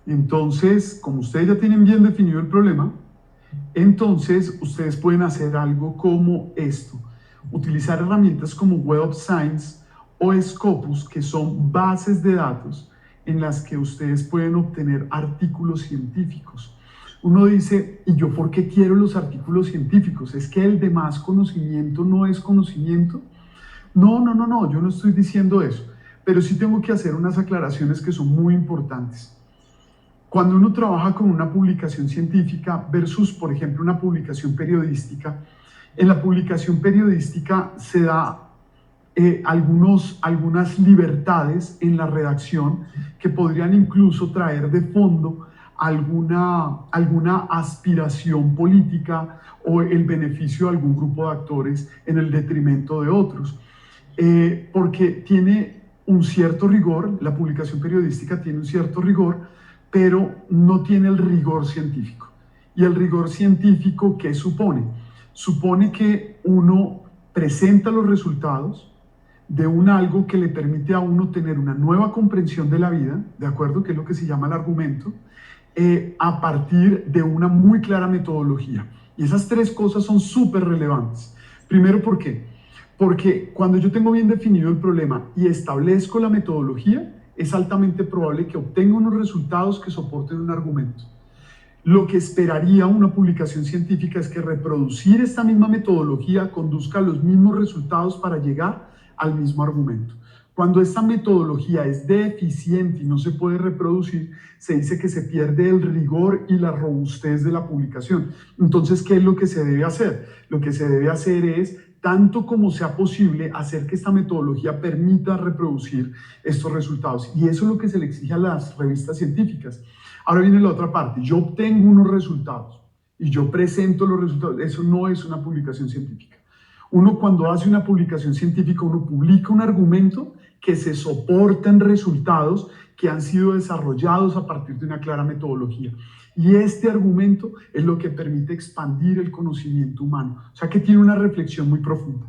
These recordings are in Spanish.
Entonces, como ustedes ya tienen bien definido el problema, entonces ustedes pueden hacer algo como esto. Utilizar herramientas como Web of Science o Scopus, que son bases de datos en las que ustedes pueden obtener artículos científicos. Uno dice, ¿y yo por qué quiero los artículos científicos? ¿Es que el demás conocimiento no es conocimiento? No, yo no estoy diciendo eso, pero sí tengo que hacer unas aclaraciones que son muy importantes. Cuando uno trabaja con una publicación científica versus, por ejemplo, una publicación periodística, en la publicación periodística se da algunas libertades en la redacción que podrían incluso traer de fondo alguna aspiración política o el beneficio de algún grupo de actores en el detrimento de otros. Porque tiene un cierto rigor, la publicación periodística tiene un cierto rigor, pero no tiene el rigor científico. ¿Y el rigor científico qué supone? Supone que uno presenta los resultados de un algo que le permite a uno tener una nueva comprensión de la vida, ¿de acuerdo? Que es lo que se llama el argumento, a partir de una muy clara metodología. Y esas tres cosas son súper relevantes. Primero, ¿por qué? Porque cuando yo tengo bien definido el problema y establezco la metodología, es altamente probable que obtenga unos resultados que soporten un argumento. Lo que esperaría una publicación científica es que reproducir esta misma metodología conduzca a los mismos resultados para llegar al mismo argumento. Cuando esta metodología es deficiente y no se puede reproducir, se dice que se pierde el rigor y la robustez de la publicación. Entonces, ¿qué es lo que se debe hacer? Lo que se debe hacer es, tanto como sea posible, hacer que esta metodología permita reproducir estos resultados. Y eso es lo que se le exige a las revistas científicas. Ahora viene la otra parte. Yo obtengo unos resultados y yo presento los resultados. Eso no es una publicación científica. Uno, cuando hace una publicación científica, uno publica un argumento que se soporta en resultados que han sido desarrollados a partir de una clara metodología. Y este argumento es lo que permite expandir el conocimiento humano. O sea que tiene una reflexión muy profunda.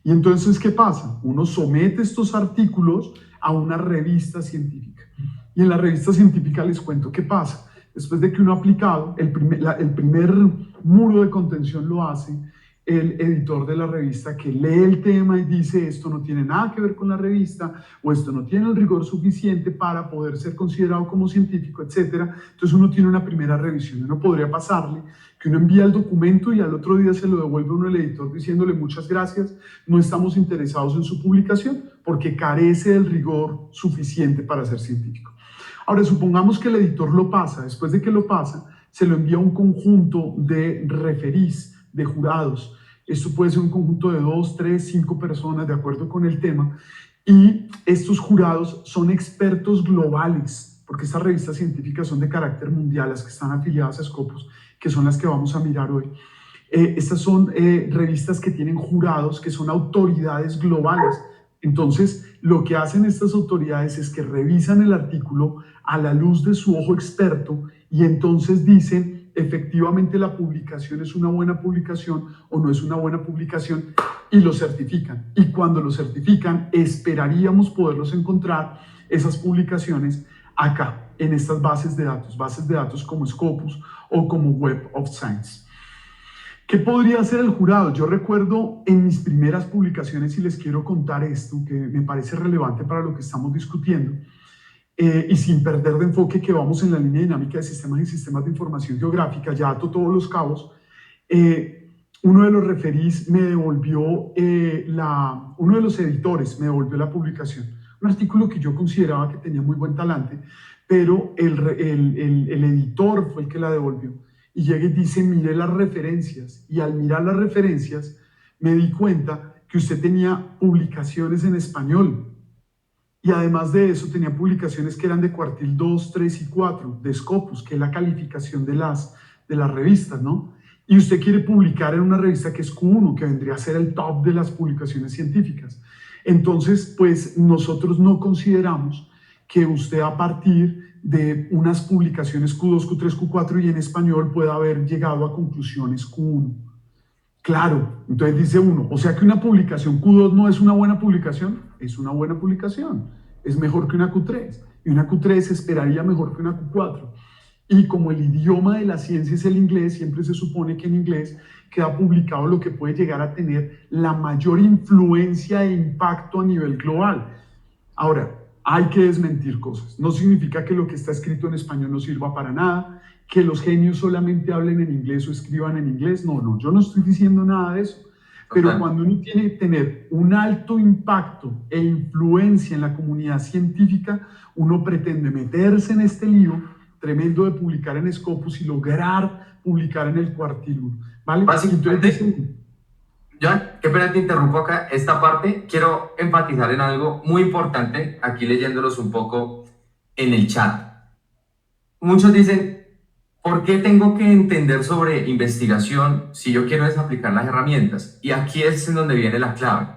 Y entonces, ¿qué pasa? Uno somete estos artículos a una revista científica. Y en la revista científica les cuento qué pasa. Después de que uno ha aplicado, el primer muro de contención lo hace el editor de la revista, que lee el tema y dice esto no tiene nada que ver con la revista, o esto no tiene el rigor suficiente para poder ser considerado como científico, etc. Entonces uno tiene una primera revisión. Uno podría pasarle que uno envía el documento y al otro día se lo devuelve uno al editor diciéndole muchas gracias, no estamos interesados en su publicación porque carece del rigor suficiente para ser científico. Ahora, supongamos que el editor lo pasa. Después de que lo pasa, se lo envía a un conjunto de referís, de jurados. Esto puede ser un conjunto de 2, 3, 5 personas de acuerdo con el tema, y estos jurados son expertos globales, porque estas revistas científicas son de carácter mundial, las que están afiliadas a Scopus, que son las que vamos a mirar hoy. Estas son revistas que tienen jurados, que son autoridades globales. Entonces, lo que hacen estas autoridades es que revisan el artículo a la luz de su ojo experto y entonces dicen, efectivamente la publicación es una buena publicación o no es una buena publicación, y lo certifican. Y cuando lo certifican, esperaríamos poderlos encontrar, esas publicaciones, acá, en estas bases de datos como Scopus o como Web of Science. ¿Qué podría hacer el jurado? Yo recuerdo en mis primeras publicaciones, y les quiero contar esto, que me parece relevante para lo que estamos discutiendo, y sin perder de enfoque que vamos en la línea dinámica de sistemas y sistemas de información geográfica, ya ato todos los cabos. Uno de los referís me devolvió, uno de los editores me devolvió la publicación, un artículo que yo consideraba que tenía muy buen talante, pero el editor fue el que la devolvió. Y llega y dice, mire las referencias, y al mirar las referencias me di cuenta que usted tenía publicaciones en español. Y además de eso, tenía publicaciones que eran de cuartil 2, 3 y 4, de Scopus, que es la calificación de las revistas, ¿no? Y usted quiere publicar en una revista que es Q1, que vendría a ser el top de las publicaciones científicas. Entonces, pues nosotros no consideramos que usted a partir de unas publicaciones Q2, Q3, Q4 y en español pueda haber llegado a conclusiones Q1. Claro, entonces dice uno, o sea que una publicación Q2 no es una buena publicación, es una buena publicación, es mejor que una Q3. y una Q3 se esperaría mejor que una Q4. Y como el idioma de la ciencia es el inglés, siempre se supone que en inglés queda publicado lo que puede llegar a tener la mayor influencia e impacto a nivel global. Ahora, hay que desmentir cosas. No significa que lo que está escrito en español no sirva para nada, que los genios solamente hablen en inglés o escriban en inglés. No, no, yo no estoy diciendo nada de eso. Pero cuando uno tiene que tener un alto impacto e influencia en la comunidad científica, uno pretende meterse en este lío tremendo de publicar en Scopus y lograr publicar en el Quartil 1, ¿vale? Básicamente, John, qué pena te interrumpo acá. Esta parte quiero enfatizar en algo muy importante, aquí leyéndolos un poco en el chat. Muchos dicen, ¿por qué tengo que entender sobre investigación si yo quiero desaplicar las herramientas? Y aquí es en donde viene la clave.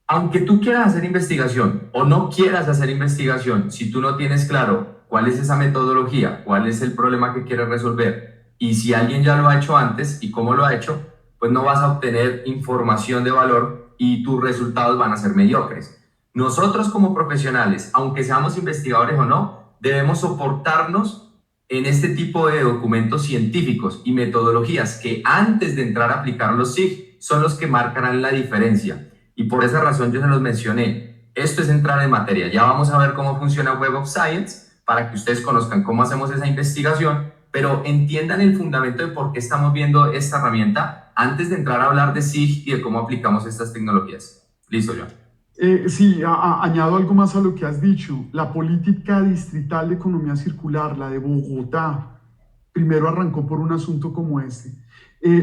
Aunque tú quieras hacer investigación o no quieras hacer investigación, si tú no tienes claro cuál es esa metodología, cuál es el problema que quieres resolver, y si alguien ya lo ha hecho antes y cómo lo ha hecho, pues no vas a obtener información de valor y tus resultados van a ser mediocres. Nosotros como profesionales, aunque seamos investigadores o no, debemos soportarnos en este tipo de documentos científicos y metodologías que antes de entrar a aplicar los SIG son los que marcarán la diferencia. Y por esa razón yo se los mencioné. Esto es entrar en materia. Ya vamos a ver cómo funciona Web of Science para que ustedes conozcan cómo hacemos esa investigación, pero entiendan el fundamento de por qué estamos viendo esta herramienta antes de entrar a hablar de SIG y de cómo aplicamos estas tecnologías. Listo, John. Sí, añado algo más a lo que has dicho. La política distrital de economía circular, la de Bogotá, primero arrancó por un asunto como este.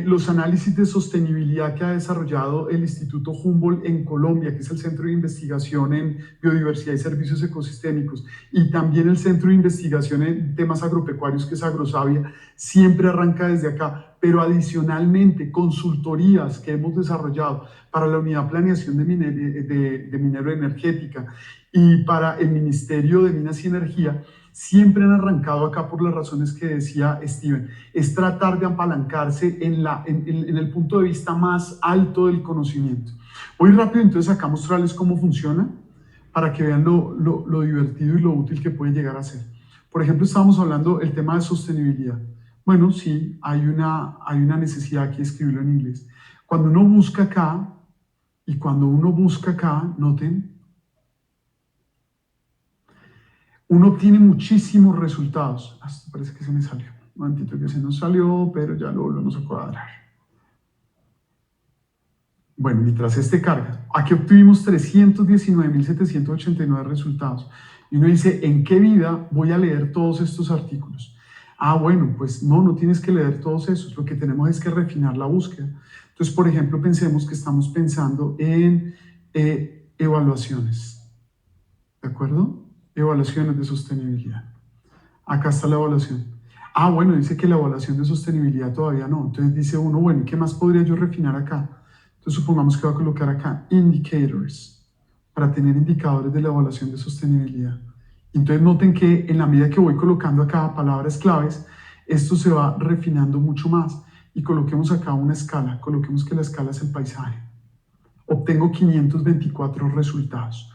Los análisis de sostenibilidad que ha desarrollado el Instituto Humboldt en Colombia, que es el Centro de Investigación en Biodiversidad y Servicios Ecosistémicos, y también el Centro de Investigación en temas agropecuarios, que es Agrosavia, siempre arranca desde acá. Pero adicionalmente, consultorías que hemos desarrollado para la Unidad de Planeación de Minero Energética y para el Ministerio de Minas y Energía, siempre han arrancado acá por las razones que decía Steven. Es tratar de apalancarse en el punto de vista más alto del conocimiento. Voy rápido entonces acá a mostrarles cómo funciona para que vean lo divertido y lo útil que puede llegar a ser. Por ejemplo, estábamos hablando del tema de sostenibilidad. Bueno, sí, hay una necesidad aquí de escribirlo en inglés. Cuando uno busca acá, y cuando uno busca acá, noten, uno obtiene muchísimos resultados. Esto parece que se me salió. Un momentito que se nos salió, pero ya lo volvemos a cuadrar. Bueno, mientras este carga, aquí obtuvimos 319.789 resultados. Y uno dice, ¿en qué vida voy a leer todos estos artículos? Ah, bueno, pues no tienes que leer todos esos. Lo que tenemos es que refinar la búsqueda. Entonces, por ejemplo, pensemos que estamos pensando en evaluaciones. ¿De acuerdo? Evaluaciones de sostenibilidad. Acá está la evaluación. Ah, bueno, dice que la evaluación de sostenibilidad todavía no. Entonces dice uno, bueno, ¿y qué más podría yo refinar acá? Entonces supongamos que voy a colocar acá indicators para tener indicadores de la evaluación de sostenibilidad. Entonces noten que en la medida que voy colocando acá palabras claves, esto se va refinando mucho más. Y coloquemos acá una escala. Coloquemos que la escala es el paisaje. Obtengo 524 resultados.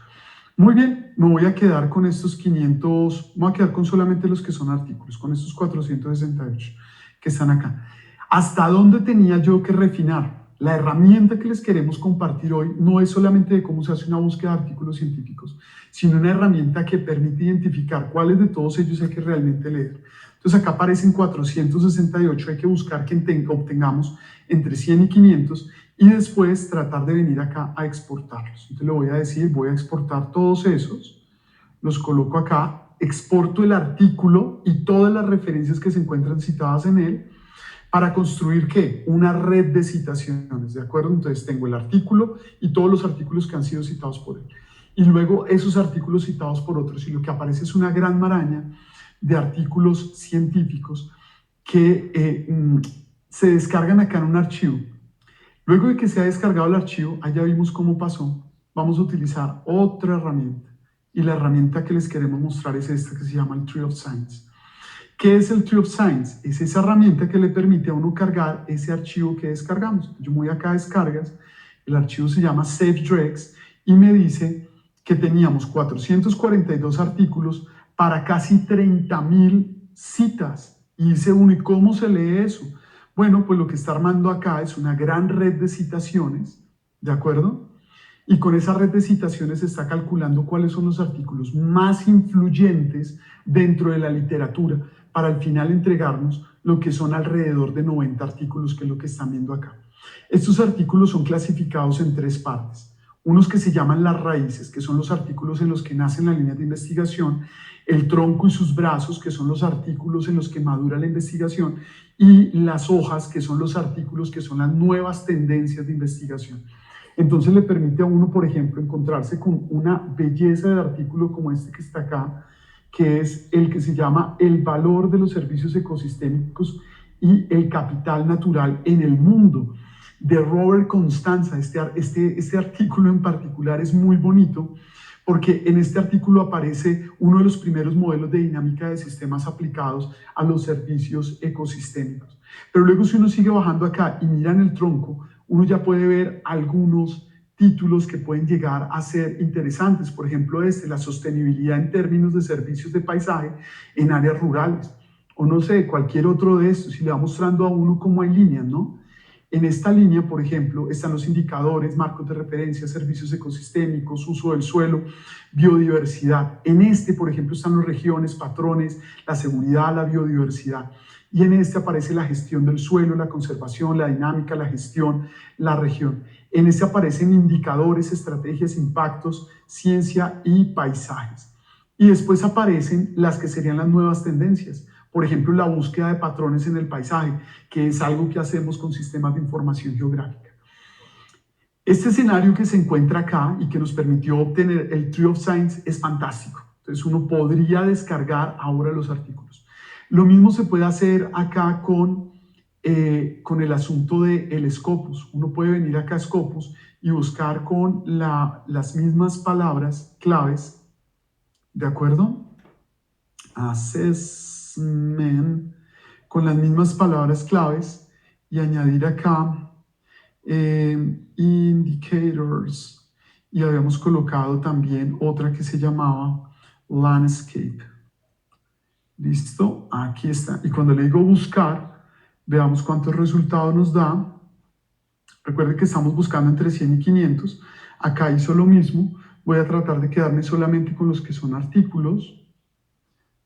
Muy bien, me voy a quedar con estos 500, me voy a quedar con solamente los que son artículos, con estos 468 que están acá. ¿Hasta dónde tenía yo que refinar? La herramienta que les queremos compartir hoy no es solamente de cómo se hace una búsqueda de artículos científicos, sino una herramienta que permite identificar cuáles de todos ellos hay que realmente leer. Entonces acá aparecen 468, hay que buscar que obtengamos entre 100 y 500 y después tratar de venir acá a exportarlos. Entonces le voy a decir, voy a exportar todos esos, los coloco acá, exporto el artículo y todas las referencias que se encuentran citadas en él para construir, ¿qué? Una red de citaciones, ¿de acuerdo? Entonces tengo el artículo y todos los artículos que han sido citados por él. Y luego esos artículos citados por otros, y lo que aparece es una gran maraña de artículos científicos que se descargan acá en un archivo. Luego de que se ha descargado el archivo, allá vimos cómo pasó, vamos a utilizar otra herramienta. Y la herramienta que les queremos mostrar es esta que se llama el Tree of Science. ¿Qué es el Tree of Science? Es esa herramienta que le permite a uno cargar ese archivo que descargamos. Yo me voy acá a descargas, el archivo se llama SafeDrex y me dice que teníamos 442 artículos para casi 30.000 citas. Y dice uno, ¿y cómo se lee eso? Bueno, pues lo que está armando acá es una gran red de citaciones, ¿de acuerdo? Y con esa red de citaciones se está calculando cuáles son los artículos más influyentes dentro de la literatura para al final entregarnos lo que son alrededor de 90 artículos, que es lo que están viendo acá. Estos artículos son clasificados en 3 partes. Unos que se llaman las raíces, que son los artículos en los que nacen las líneas de investigación, el tronco y sus brazos, que son los artículos en los que madura la investigación, y las hojas, que son los artículos que son las nuevas tendencias de investigación. Entonces le permite a uno, por ejemplo, encontrarse con una belleza de artículo como este que está acá, que es el que se llama El valor de los servicios ecosistémicos y el capital natural en el mundo, de Robert Constanza. Este artículo en particular es muy bonito porque en este artículo aparece uno de los primeros modelos de dinámica de sistemas aplicados a los servicios ecosistémicos. Pero luego, si uno sigue bajando acá y mira en el tronco, uno ya puede ver algunos títulos que pueden llegar a ser interesantes. Por ejemplo, la sostenibilidad en términos de servicios de paisaje en áreas rurales. O no sé, cualquier otro de estos, y le va mostrando a uno cómo hay líneas, ¿no? En esta línea, por ejemplo, están los indicadores, marcos de referencia, servicios ecosistémicos, uso del suelo, biodiversidad. En este, por ejemplo, están las regiones, patrones, la seguridad, la biodiversidad. Y en este aparece la gestión del suelo, la conservación, la dinámica, la gestión, la región. En este aparecen indicadores, estrategias, impactos, ciencia y paisajes. Y después aparecen las que serían las nuevas tendencias. Por ejemplo, la búsqueda de patrones en el paisaje, que es algo que hacemos con sistemas de información geográfica. Este escenario que se encuentra acá y que nos permitió obtener el Tree of Science es fantástico. Entonces uno podría descargar ahora los artículos. Lo mismo se puede hacer acá con el asunto del Scopus. Uno puede venir acá a Scopus y buscar con las mismas palabras claves, ¿de acuerdo? Assessment, con las mismas palabras claves, y añadir acá indicators, y habíamos colocado también otra que se llamaba landscape. ¿Listo? Aquí está. Y cuando le digo buscar, veamos cuántos resultados nos da. Recuerden que estamos buscando entre 100 y 500. Acá hizo lo mismo. Voy a tratar de quedarme solamente con los que son artículos.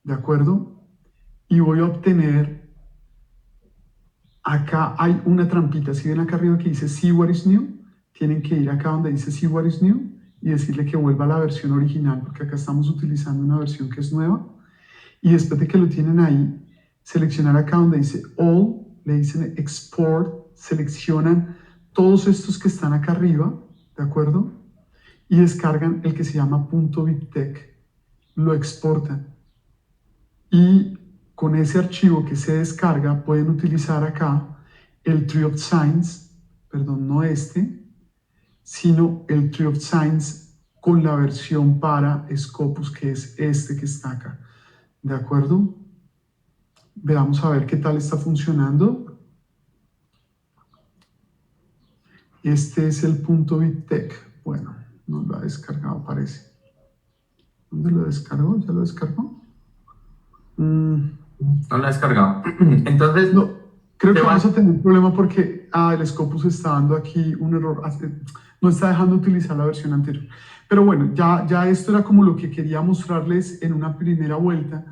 ¿De acuerdo? Y voy a obtener, acá hay una trampita. Si ven acá arriba que dice See What is New, tienen que ir acá donde dice See What is New y decirle que vuelva a la versión original, porque acá estamos utilizando una versión que es nueva. Y después de que lo tienen ahí, seleccionar acá donde dice All, le dicen Export, seleccionan todos estos que están acá arriba, ¿de acuerdo? Y descargan el que se llama .bibtec, lo exportan. Y con ese archivo que se descarga, pueden utilizar acá el Tree of Science, perdón, no sino el Tree of Science con la versión para Scopus, que es este que está acá. ¿De acuerdo? Veamos a ver qué tal está funcionando. Este es el .bibtec. Bueno, no lo ha descargado, parece. ¿Dónde lo descargó? ¿Ya lo descargó? No lo ha descargado. Entonces, no, creo que vamos a tener un problema porque el Scopus está dando aquí un error. No está dejando utilizar la versión anterior. Pero bueno, ya esto era como lo que quería mostrarles en una primera vuelta.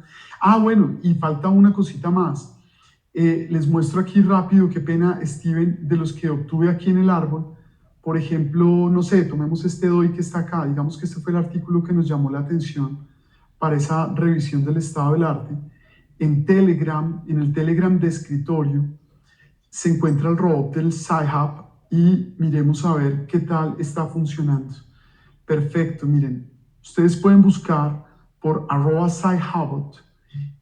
Bueno, y falta una cosita más. Les muestro aquí rápido, qué pena, Steven, de los que obtuve aquí en el árbol. Por ejemplo, no sé, tomemos este DOI que está acá. Digamos que este fue el artículo que nos llamó la atención para esa revisión del estado del arte. En Telegram, en el Telegram de escritorio, se encuentra el robot del Sci-Hub y miremos a ver qué tal está funcionando. Perfecto, miren, ustedes pueden buscar por @SciHubot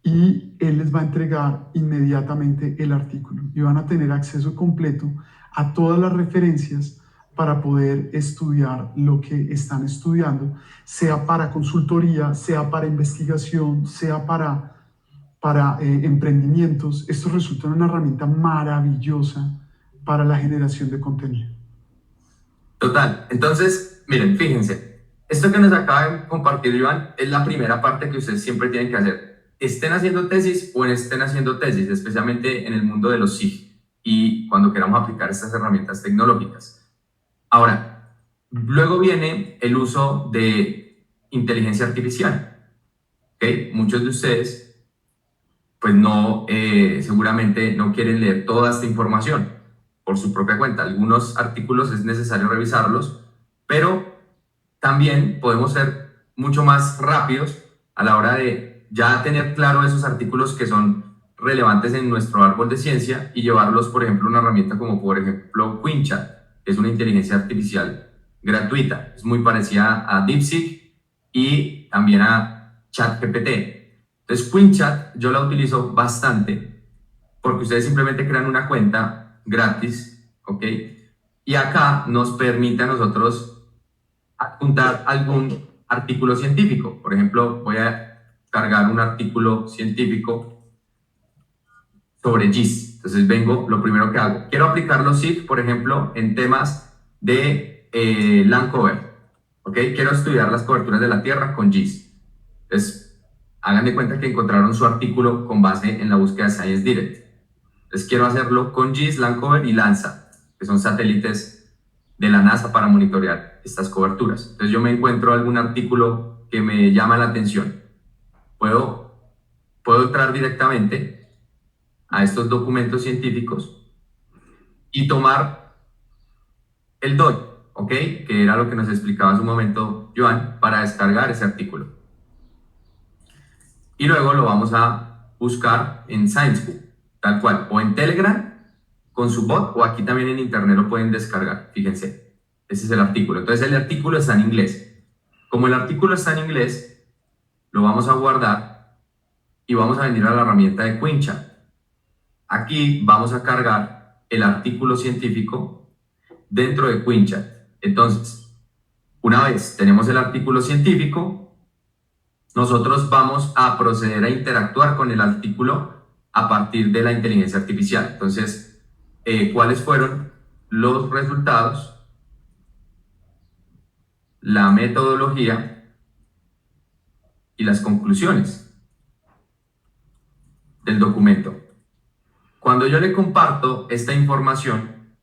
y él les va a entregar inmediatamente el artículo y van a tener acceso completo a todas las referencias para poder estudiar lo que están estudiando, sea para consultoría, sea para investigación, sea para emprendimientos. Esto resulta una herramienta maravillosa para la generación de contenido. Total. Entonces, miren, fíjense. Esto que nos acaba de compartir Iván es la primera parte que ustedes siempre tienen que hacer. Estén haciendo tesis o estén haciendo tesis, especialmente en el mundo de los SIG y cuando queramos aplicar estas herramientas tecnológicas. Ahora, luego viene el uso de inteligencia artificial. ¿Okay? Muchos de ustedes, pues no, seguramente no quieren leer toda esta información por su propia cuenta. Algunos artículos es necesario revisarlos, pero también podemos ser mucho más rápidos a la hora de ya tener claro esos artículos que son relevantes en nuestro árbol de ciencia y llevarlos, por ejemplo, a una herramienta como, por ejemplo, QuickChat, que es una inteligencia artificial gratuita. Es muy parecida a DeepSeek y también a ChatGPT. Entonces, QuickChat yo la utilizo bastante porque ustedes simplemente crean una cuenta gratis, ¿ok? Y acá nos permite a nosotros adjuntar algún artículo científico. Por ejemplo, voy a cargar un artículo científico sobre GIS. Entonces vengo, lo primero que hago, quiero aplicar los SIG, por ejemplo, en temas de land cover. ¿Ok? Quiero estudiar las coberturas de la Tierra con GIS. Entonces, hagan de cuenta que encontraron su artículo con base en la búsqueda de Science Direct. Entonces, quiero hacerlo con GIS, land cover y Landsat, que son satélites de la NASA para monitorear estas coberturas. Entonces yo me encuentro algún artículo que me llama la atención. Puedo entrar directamente a estos documentos científicos y tomar el DOI, ¿ok? Que era lo que nos explicaba hace un momento Joan, para descargar ese artículo. Y luego lo vamos a buscar en ScienceBook, tal cual, o en Telegram, con su bot, o aquí también en internet lo pueden descargar, fíjense, ese es el artículo. Entonces el artículo está en inglés. Como el artículo está en inglés, lo vamos a guardar y vamos a venir a la herramienta de QuickChat. Aquí vamos a cargar el artículo científico dentro de QuickChat. Entonces, una vez tenemos el artículo científico, nosotros vamos a proceder a interactuar con el artículo a partir de la inteligencia artificial. Entonces, ¿cuáles fueron los resultados, la metodología y las conclusiones del documento? Cuando yo le comparto esta información,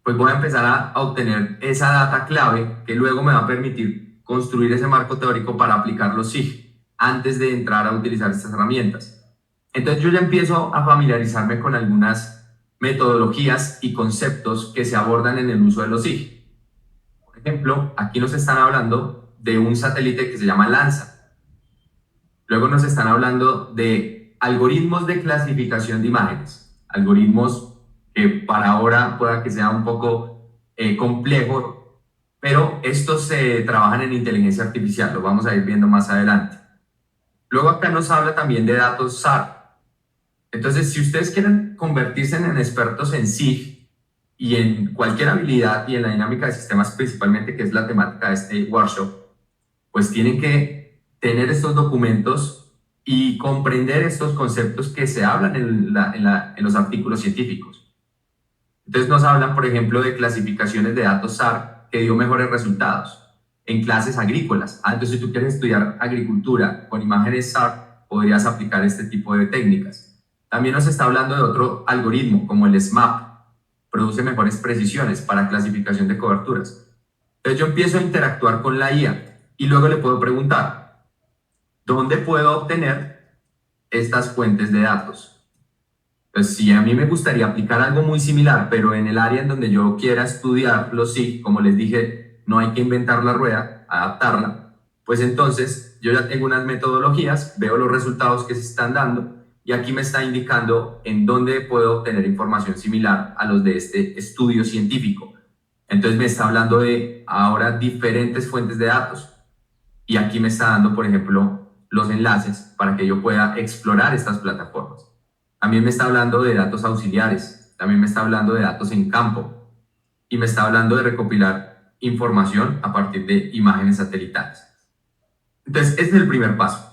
pues voy a empezar a obtener esa data clave que luego me va a permitir construir ese marco teórico para aplicar los SIG antes de entrar a utilizar estas herramientas. Entonces yo ya empiezo a familiarizarme con algunas metodologías y conceptos que se abordan en el uso de los SIG. Por ejemplo, aquí nos están hablando de un satélite que se llama Landsat. Luego nos están hablando de algoritmos de clasificación de imágenes, algoritmos que para ahora pueda que sea un poco complejo, pero estos se trabajan en inteligencia artificial, lo vamos a ir viendo más adelante. Luego acá nos habla también de datos SAR. Entonces, si ustedes quieren convertirse en expertos en SIG y en cualquier habilidad y en la dinámica de sistemas principalmente, que es la temática de este workshop, pues tienen que tener estos documentos y comprender estos conceptos que se hablan en los artículos científicos. Entonces nos hablan, por ejemplo, de clasificaciones de datos SAR que dio mejores resultados en clases agrícolas. Entonces si tú quieres estudiar agricultura con imágenes SAR, podrías aplicar este tipo de técnicas. También nos está hablando de otro algoritmo, como el SMAP, produce mejores precisiones para clasificación de coberturas. Entonces yo empiezo a interactuar con la IA y luego le puedo preguntar, ¿dónde puedo obtener estas fuentes de datos? Pues si a mí me gustaría aplicar algo muy similar, pero en el área en donde yo quiera estudiar los SIG, como les dije, no hay que inventar la rueda, adaptarla, pues entonces yo ya tengo unas metodologías, veo los resultados que se están dando y aquí me está indicando en dónde puedo obtener información similar a los de este estudio científico. Entonces me está hablando de ahora diferentes fuentes de datos y aquí me está dando, por ejemplo, los enlaces para que yo pueda explorar estas plataformas. También me está hablando de datos auxiliares, también me está hablando de datos en campo y me está hablando de recopilar información a partir de imágenes satelitales. Entonces, este es el primer paso.